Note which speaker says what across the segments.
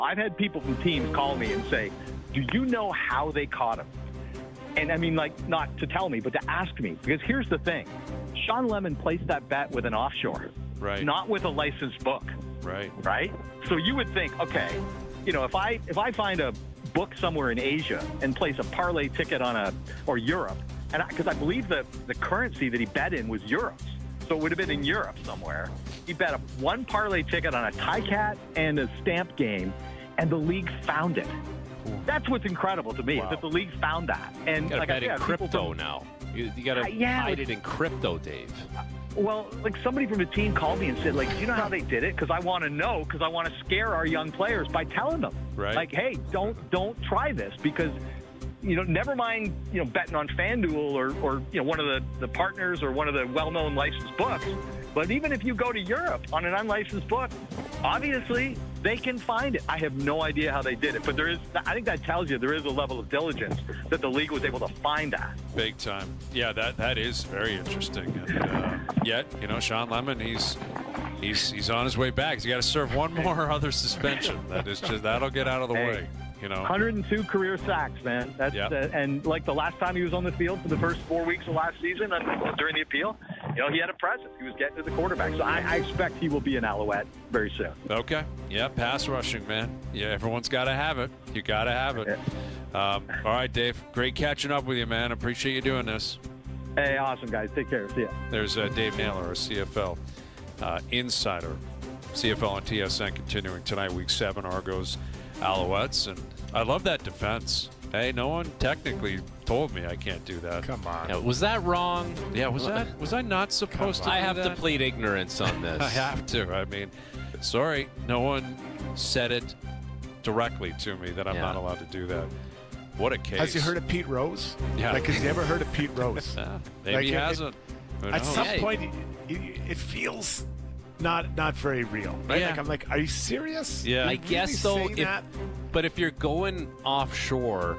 Speaker 1: I've had people from teams call me and say, do you know how they caught him? And I mean, like, not to tell me, but to ask me. Because here's the thing. Sean Lemon placed that bet with an offshore,
Speaker 2: right?
Speaker 1: Not with a licensed book.
Speaker 2: Right.
Speaker 1: Right? So you would think, okay, you know, if I find a book somewhere in Asia and place a parlay ticket on or Europe, and because I believe the currency that he bet in was euros. So it would have been in Europe somewhere. He bet one parlay ticket on a tie cat and a stamp game, and the league found it. That's what's incredible to me, is that the league found that. And
Speaker 3: you gotta
Speaker 1: like
Speaker 3: bet
Speaker 1: I said,
Speaker 3: in crypto now. You got to hide it in crypto, Dave.
Speaker 1: Well, like somebody from the team called me and said, like, do you know how they did it? Because I want to know, because I want to scare our young players by telling them, like, hey, don't try this, because, you know, never mind, you know, betting on FanDuel or you know, one of the partners or one of the well-known licensed books. But even if you go to Europe on an unlicensed book, obviously they can find it. I have no idea how they did it, but I think that tells you there is a level of diligence that the league was able to find that.
Speaker 2: Big time. Yeah, that is very interesting. And yet, you know, Sean Lemon, he's on his way back. He's got to serve one more other suspension. That'll get out of the way. You know,
Speaker 1: 102 career sacks, man. That's and like the last time he was on the field for the first 4 weeks of last season during the appeal, you know, he had a presence. He was getting to the quarterback. So I expect he will be an Alouette very soon.
Speaker 2: Okay. Yeah, pass rushing, man. Yeah, everyone's got to have it. You got to have it. Yeah. All right, Dave. Great catching up with you, man. Appreciate you doing this.
Speaker 1: Hey, awesome, guys. Take care. See ya.
Speaker 2: There's Dave Naylor, our CFL insider. CFL on TSN continuing tonight, Week 7, Argos, Alouettes. And I love that defense. Hey, no one technically told me I can't do that.
Speaker 4: Come on.
Speaker 3: Yeah, was that wrong?
Speaker 2: Yeah, was I not supposed to do
Speaker 3: I have
Speaker 2: that?
Speaker 3: to plead ignorance on this.
Speaker 2: I have to. I mean, sorry, no one said it directly to me that I'm not allowed to do that. What a case.
Speaker 4: Has you heard of Pete Rose?
Speaker 2: Yeah.
Speaker 4: Like, has you ever heard of Pete Rose?
Speaker 2: Maybe he hasn't.
Speaker 4: At some point, it feels not very real, right?
Speaker 2: Yeah.
Speaker 4: Like, I'm like, are you serious?
Speaker 2: Yeah.
Speaker 3: I guess so. But if you're going offshore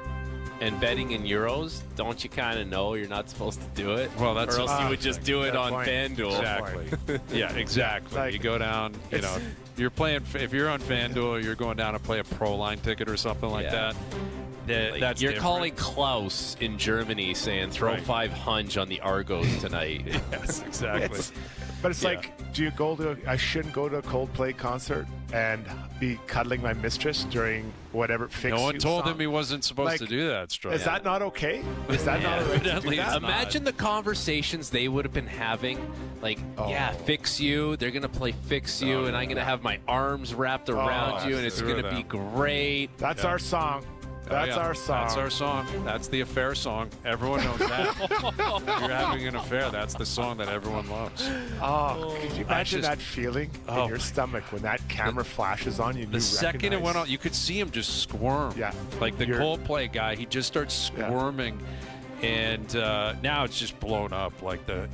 Speaker 3: and betting in euros, don't you kind of know you're not supposed to do it?
Speaker 2: Well, that's
Speaker 3: or else you would just do it on FanDuel.
Speaker 2: Exactly. Yeah, exactly. Like, you go down, you know, you're playing. If you're on FanDuel, you're going down to play a pro line ticket or something like that. That's
Speaker 3: you're
Speaker 2: different.
Speaker 3: calling Klaus in Germany saying throw 500 on the Argos tonight.
Speaker 2: Yes, exactly.
Speaker 4: But it's like, I shouldn't go to a Coldplay concert and be cuddling my mistress during whatever Fix
Speaker 2: No one
Speaker 4: You
Speaker 2: told
Speaker 4: song?
Speaker 2: him he wasn't supposed to do that, Stroh.
Speaker 4: Is that not okay? Is that not okay to do that?
Speaker 3: Imagine the conversations they would have been having. Like, Fix You. They're going to play Fix You, and I'm going to have my arms wrapped around you, and it's going to be great.
Speaker 4: That's our song. That's our song.
Speaker 2: That's our song. That's the affair song. Everyone knows that. You're having an affair. That's the song that everyone loves.
Speaker 4: Oh, could you imagine that feeling in your stomach when that camera flashes on you?
Speaker 2: The second it went on, you could see him just squirm.
Speaker 4: Yeah.
Speaker 2: Like the Coldplay guy, he just starts squirming. And now it's just blown up. Like the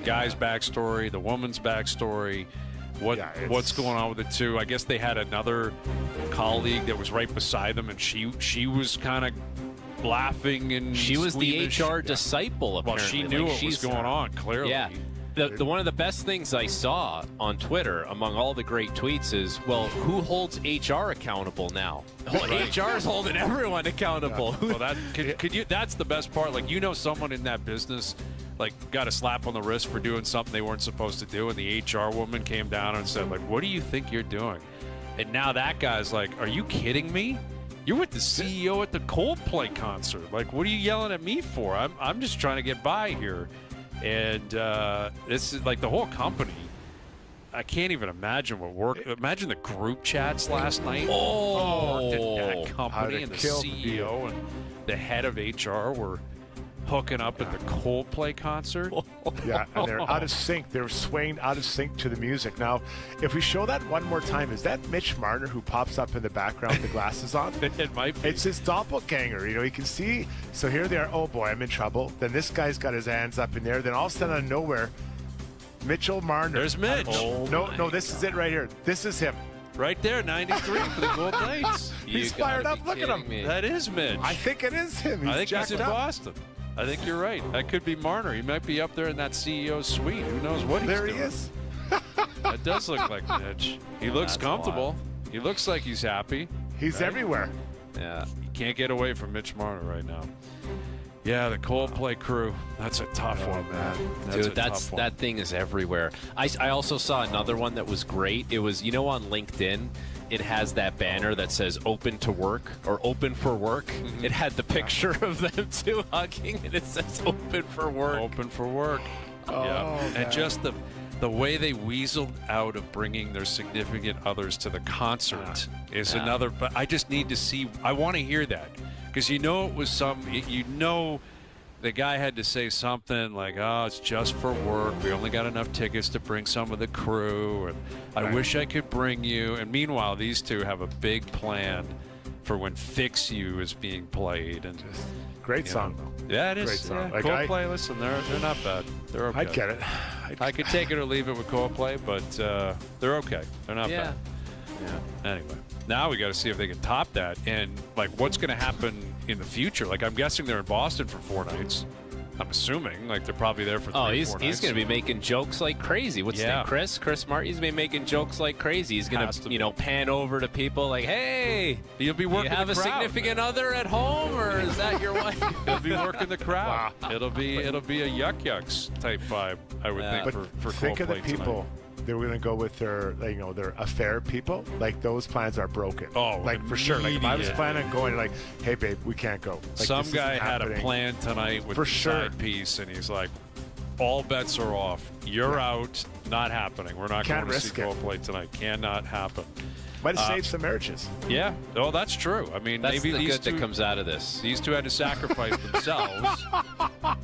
Speaker 2: guy's backstory, the woman's backstory. What's going on with it too? I guess they had another colleague that was right beside them, and she was kind of laughing and
Speaker 3: she was
Speaker 2: squeamish.
Speaker 3: the HR disciple. Apparently,
Speaker 2: well, she knew what was going on. Clearly,
Speaker 3: yeah. The one of the best things I saw on Twitter among all the great tweets is, well, who holds HR accountable now? Well, HR is holding everyone accountable.
Speaker 2: Well, that's the best part. Like, you know, someone in that business like got a slap on the wrist for doing something they weren't supposed to do, and the HR woman came down and said, like, what do you think you're doing? And now that guy's like, are you kidding me? You're with the CEO at the Coldplay concert. Like, what are you yelling at me for? I'm just trying to get by here. And this is like the whole company. I can't even imagine what work. Imagine the group chats last night. That company and the CEO and the head of HR were hooking up at the Coldplay concert.
Speaker 4: Yeah, and they're out of sync. They're swaying out of sync to the music. Now, if we show that one more time, is that Mitch Marner who pops up in the background with the glasses on?
Speaker 2: It might be.
Speaker 4: It's his doppelganger. You know, you can see. So here they are. Oh, boy, I'm in trouble. Then this guy's got his hands up in there. Then all of a sudden, out of nowhere, Mitchell Marner.
Speaker 2: There's Mitch.
Speaker 4: No, this is it right here. This is him.
Speaker 2: Right there, 93 for the Gold Knights.
Speaker 4: He's fired up. Look at him.
Speaker 2: That is Mitch.
Speaker 4: I think it is him.
Speaker 2: I think he's in Boston. I think you're right. That could be Marner. He might be up there in that CEO suite. Who knows what he's doing.
Speaker 4: There he is.
Speaker 2: That does look like Mitch. He looks comfortable. He looks like he's happy.
Speaker 4: He's everywhere.
Speaker 3: Yeah.
Speaker 2: You can't get away from Mitch Marner right now. Yeah, the Coldplay crew. That's a tough one, man.
Speaker 3: Dude, that thing is everywhere. I also saw another one that was great. It was, on LinkedIn, it has that banner that says open to work or open for work. It had the picture of them two hugging, and it says open for work.
Speaker 2: Open for work. And just the way they weaseled out of bringing their significant others to the concert is another. But I just need to see. I want to hear that because it was the guy had to say something like, "Oh, it's just for work. We only got enough tickets to bring some of the crew, and I wish I could bring you." And meanwhile, these two have a big plan for when "Fix You" is being played, and just
Speaker 4: great song though.
Speaker 2: Yeah, it is.
Speaker 4: Great song.
Speaker 2: Yeah, Coldplay, listen, they're not bad. They're okay.
Speaker 4: I'd get it.
Speaker 2: I could take it or leave it with Coldplay, but they're okay. They're not bad. Yeah. Anyway, now we got to see if they can top that, and what's going to happen in the future. I'm guessing they're in Boston for 4 nights. I'm assuming they're probably there for 3 or 4 nights.
Speaker 3: He's going to be making jokes like crazy. What's his name? Chris Martin. He's been making jokes like crazy. He's going to pan over to people like, "Hey,
Speaker 2: he'll be working.
Speaker 3: You have
Speaker 2: the crowd,
Speaker 3: a significant other at home, or is that your wife?"
Speaker 2: He'll be working the crowd. Wow. It'll be a Yuck Yucks type vibe, I would think. For
Speaker 4: think of the
Speaker 2: Coldplay
Speaker 4: people.
Speaker 2: Tonight.
Speaker 4: They're going to go with their affair people. Those plans are broken.
Speaker 2: Oh,
Speaker 4: for sure. If I was planning on going, "Hey, babe, we can't go."
Speaker 2: Some guy had a plan tonight with the side piece, and he's like, "All bets are off. You're out. Not happening. We're not going to see Coldplay tonight. Cannot happen."
Speaker 4: Might have saved some marriages.
Speaker 2: Yeah. Oh, that's true. I mean,
Speaker 3: that's
Speaker 2: maybe
Speaker 3: the
Speaker 2: these
Speaker 3: good
Speaker 2: two
Speaker 3: that comes out of this.
Speaker 2: These two had to sacrifice themselves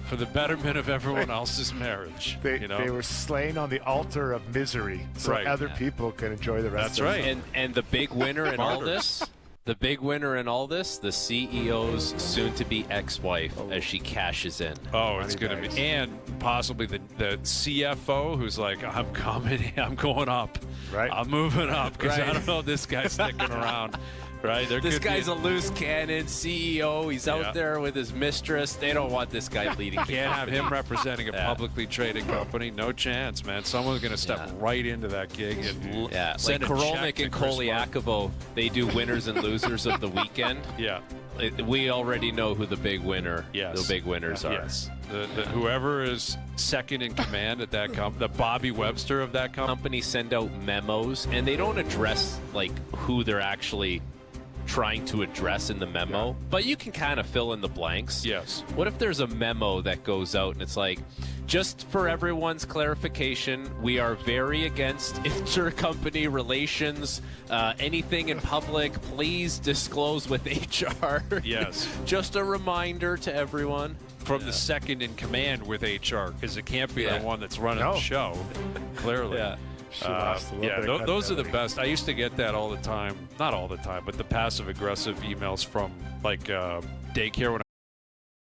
Speaker 2: for the betterment of everyone else's marriage.
Speaker 4: They were slain on the altar of misery, so other people can enjoy the rest.
Speaker 2: That's right.
Speaker 3: And the big winner in all this. The big winner in all this, the CEO's soon-to-be ex-wife, as she cashes in.
Speaker 2: Oh, it's going to be, and possibly the CFO, who's like, "I'm coming, I'm going up,
Speaker 4: right?
Speaker 2: I'm moving up because I don't know if this guy's sticking around." Right?
Speaker 3: This guy's a loose cannon CEO. He's out there with his mistress. They don't want this guy leading.
Speaker 2: Can't have him representing a publicly traded company. No chance, man. Someone's going to step right into that gig and send
Speaker 3: like Korolnik and Koliakovo, they do winners and losers of the weekend.
Speaker 2: Yeah.
Speaker 3: We already know who the big winner. The big winners are.
Speaker 2: Yes. Whoever is second in command at that company, the Bobby Webster of that company,
Speaker 3: send out memos, and they don't address who they're actually trying to address in the memo, but you can kind of fill in the blanks.
Speaker 2: Yes.
Speaker 3: What if there's a memo that goes out and it's like, "Just for everyone's clarification, we are very against intercompany relations. Anything in public, please disclose with HR."
Speaker 2: Yes.
Speaker 3: Just a reminder to everyone.
Speaker 2: From the second in command with HR, because it can't be the one that's running the show, clearly. Those are the best. I used to get that all the time. Not all the time, but the passive-aggressive emails from daycare when